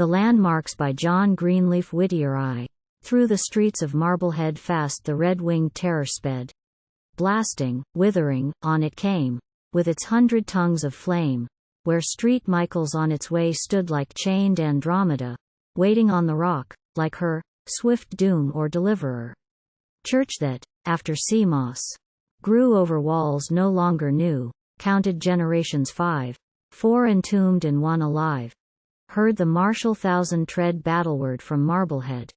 The landmarks by John Greenleaf Whittier. Through the streets of Marblehead fast the red-winged terror sped. Blasting, withering, on it came, with its 100 tongues of flame, where Street Michaels on its way stood like chained Andromeda, waiting on the rock, like her, swift doom or deliverer. Church that, after sea moss, grew over walls no longer new, counted generations 5, 4 entombed and 1 alive. Heard the martial thousand tread Battleward from Marblehead.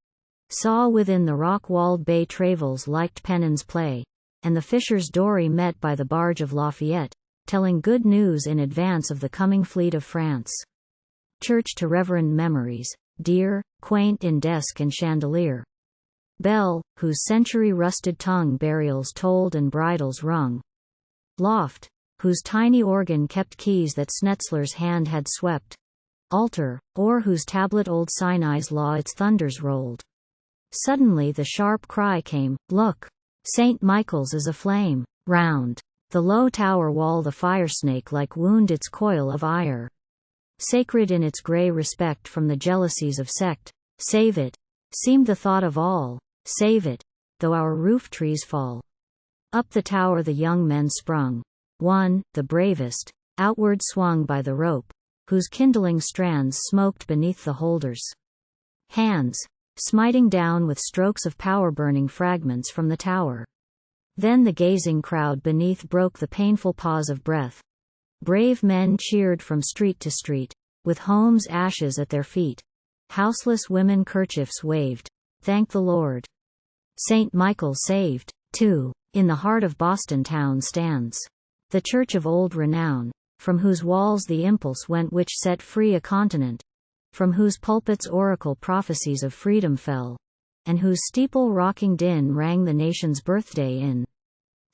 Saw within the rock-walled bay Treville's liked pennons play, and the fisher's dory met by the barge of Lafayette, telling good news in advance of the coming fleet of France. Church to reverend memories, dear, quaint in desk and chandelier. Bell, whose century-rusted tongue burials told and bridals rung. Loft, whose tiny organ kept keys that Snetzler's hand had swept. Altar, o'er whose tablet old Sinai's law its thunders rolled. Suddenly the sharp cry came, "Look! St. Michael's is aflame!" Round the low tower wall the fire-snake like wound its coil of ire. Sacred in its grey respect from the jealousies of sect, save it, seemed the thought of all, save it, though our roof-trees fall. Up the tower the young men sprung. One, the bravest, outward swung by the rope, whose kindling strands smoked beneath the holders' hands, smiting down with strokes of power burning fragments from the tower. Then the gazing crowd beneath broke the painful pause of breath. Brave men cheered from street to street, with homes' ashes at their feet. Houseless women kerchiefs waved, "Thank the Lord." St. Michael saved, too. In the heart of Boston town stands the church of old renown, from whose walls the impulse went which set free a continent, from whose pulpits oracle prophecies of freedom fell, and whose steeple rocking din rang the nation's birthday in.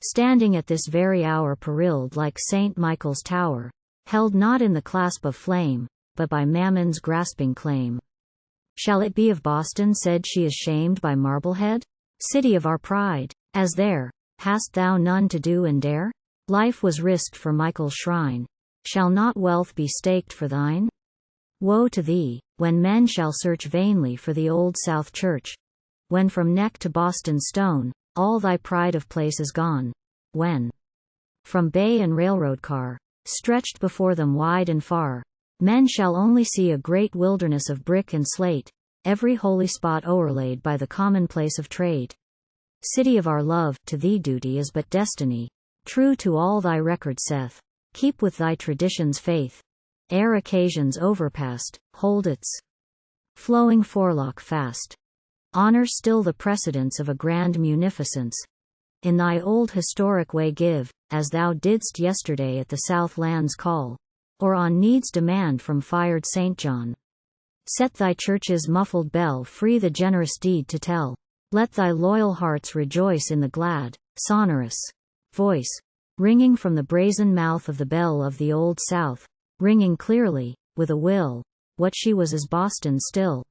Standing at this very hour perilled like St. Michael's tower, held not in the clasp of flame, but by Mammon's grasping claim. Shall it be of Boston said she is shamed by Marblehead? City of our pride, as there, hast thou none to do and dare? Life was risked for Michael's shrine, shall not wealth be staked for thine? Woe to thee, when men shall search vainly for the old South Church, when from neck to Boston stone, all thy pride of place is gone, when, from bay and railroad car, stretched before them wide and far, men shall only see a great wilderness of brick and slate, every holy spot o'erlaid by the commonplace of trade. City of our love, to thee duty is but destiny, true to all thy record saith, keep with thy traditions faith. Ere occasions overpast, hold its flowing forelock fast. Honor still the precedence of a grand munificence. In thy old historic way give, as thou didst yesterday at the Southland's call, or on need's demand from fired St. John. Set thy church's muffled bell free the generous deed to tell. Let thy loyal hearts rejoice in the glad, sonorous voice, ringing from the brazen mouth of the bell of the Old South, ringing clearly, with a will, what she was is Boston still.